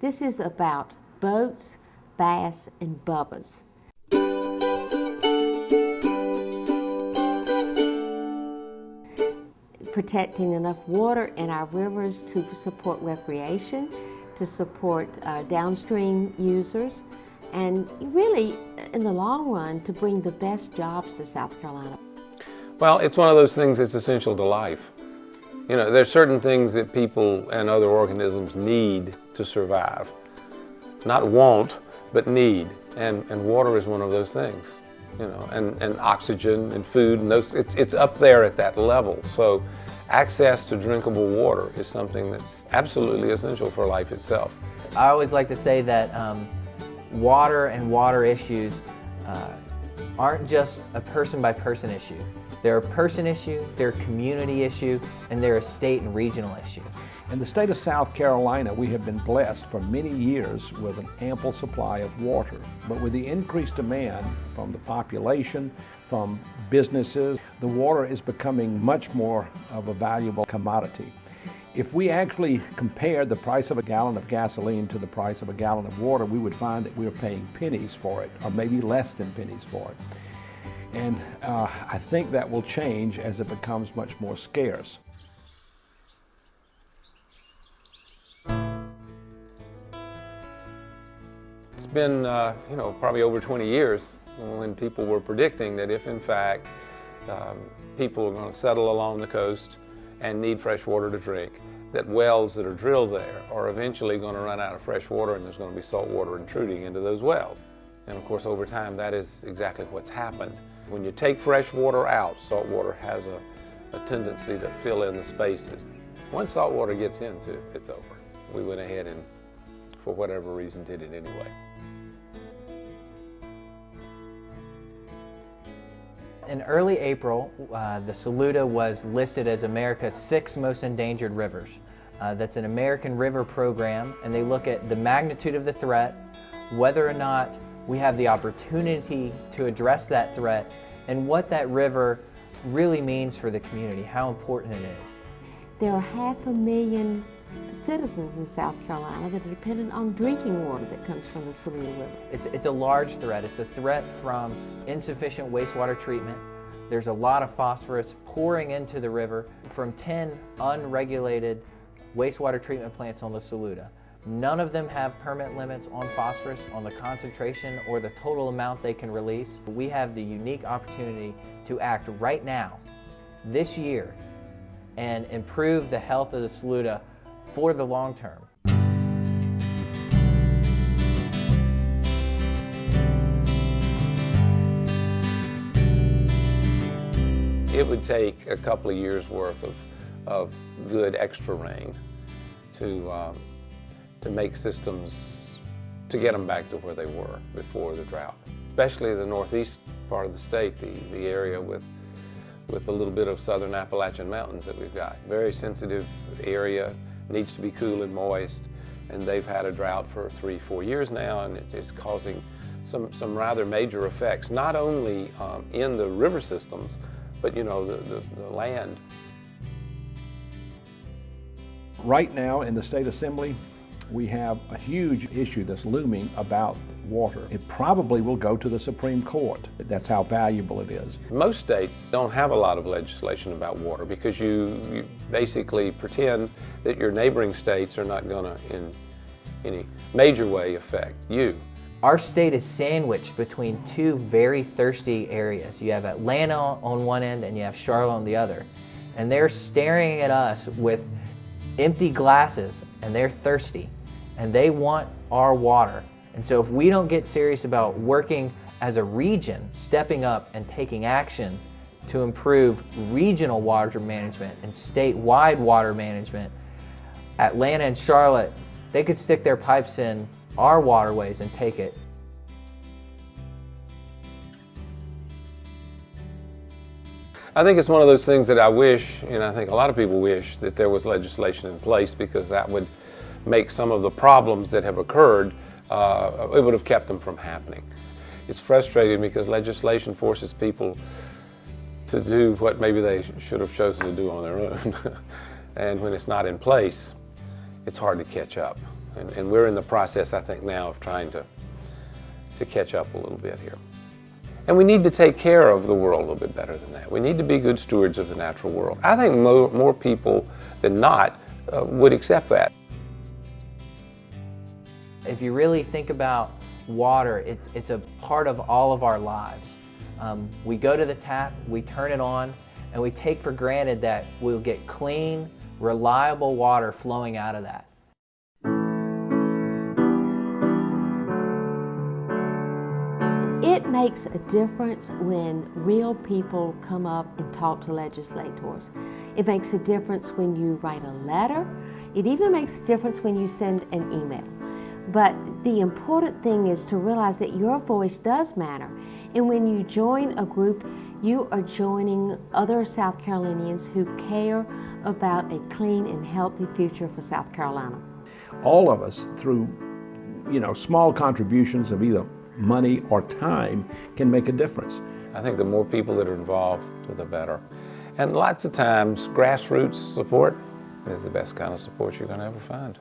This is about boats, bass, and bubbas. Protecting enough water in our rivers to support recreation, to support downstream users, and really, in the long run, to bring the best jobs to South Carolina. Well, it's one of those things that's essential to life. You know, there's certain things that people and other organisms need to survive. Not want, but need. And water is one of those things. You know, and oxygen and food, and those, it's up there at that level. So access to drinkable water is something that's absolutely essential for life itself. I always like to say that water and water issues aren't just a person-by-person issue. They're a person issue, they're a community issue, and they're a state and regional issue. In the state of South Carolina, we have been blessed for many years with an ample supply of water. But with the increased demand from the population, from businesses, the water is becoming much more of a valuable commodity. If we actually compared the price of a gallon of gasoline to the price of a gallon of water, we would find that we were paying pennies for it, or maybe less than pennies for it. And I think that will change as it becomes much more scarce. It's been, you know, probably over 20 years when people were predicting that if, in fact, people are going to settle along the coast and need fresh water to drink, that wells that are drilled there are eventually going to run out of fresh water and there's going to be salt water intruding into those wells. And of course, over time, that is exactly what's happened. When you take fresh water out, salt water has a tendency to fill in the spaces. Once salt water gets into it, it's over. We went ahead and, for whatever reason, did it anyway. In early April, the Saluda was listed as America's 6th most endangered rivers. That's an American river program, and they look at the magnitude of the threat, whether or not we have the opportunity to address that threat, and what that river really means for the community, how important it is. There are 500,000 citizens in South Carolina that are dependent on drinking water that comes from the Saluda River. It's a large threat. It's a threat from insufficient wastewater treatment. There's a lot of phosphorus pouring into the river from 10 unregulated wastewater treatment plants on the Saluda. None of them have permit limits on phosphorus, on the concentration or the total amount they can release. We have the unique opportunity to act right now, this year, and improve the health of the Saluda for the long term. It would take a couple of years worth of good extra rain to make systems, to get them back to where they were before the drought. Especially the northeast part of the state, the area with a little bit of southern Appalachian mountains that we've got. Very sensitive area, needs to be cool and moist, and they've had a drought for 3-4 years now, and it is causing some rather major effects, not only in the river systems, but you know, the land. Right now in the State Assembly, we have a huge issue that's looming about water. It probably will go to the Supreme Court. That's how valuable it is. Most states don't have a lot of legislation about water because you basically pretend that your neighboring states are not going to, in any major way, affect you. Our state is sandwiched between two very thirsty areas. You have Atlanta on one end and you have Charlotte on the other. And they're staring at us with empty glasses, and they're thirsty, and they want our water. And so if we don't get serious about working as a region, stepping up and taking action to improve regional water management and statewide water management, Atlanta and Charlotte, they could stick their pipes in our waterways and take it. I think it's one of those things that I wish, and I think a lot of people wish, that there was legislation in place, because that would make some of the problems that have occurred, it would have kept them from happening. It's frustrating because legislation forces people to do what maybe they should have chosen to do on their own. And when it's not in place, it's hard to catch up. And we're in the process, I think, now of trying to catch up a little bit here. And we need to take care of the world a little bit better than that. We need to be good stewards of the natural world. I think more people than not would accept that. If you really think about water, it's a part of all of our lives. We go to the tap, we turn it on, and we take for granted that we'll get clean, reliable water flowing out of that. It makes a difference when real people come up and talk to legislators. It makes a difference when you write a letter. It even makes a difference when you send an email. But the important thing is to realize that your voice does matter. And when you join a group, you are joining other South Carolinians who care about a clean and healthy future for South Carolina. All of us, through small contributions of either money or time, can make a difference. I think the more people that are involved, the better. And lots of times, grassroots support is the best kind of support you're going to ever find.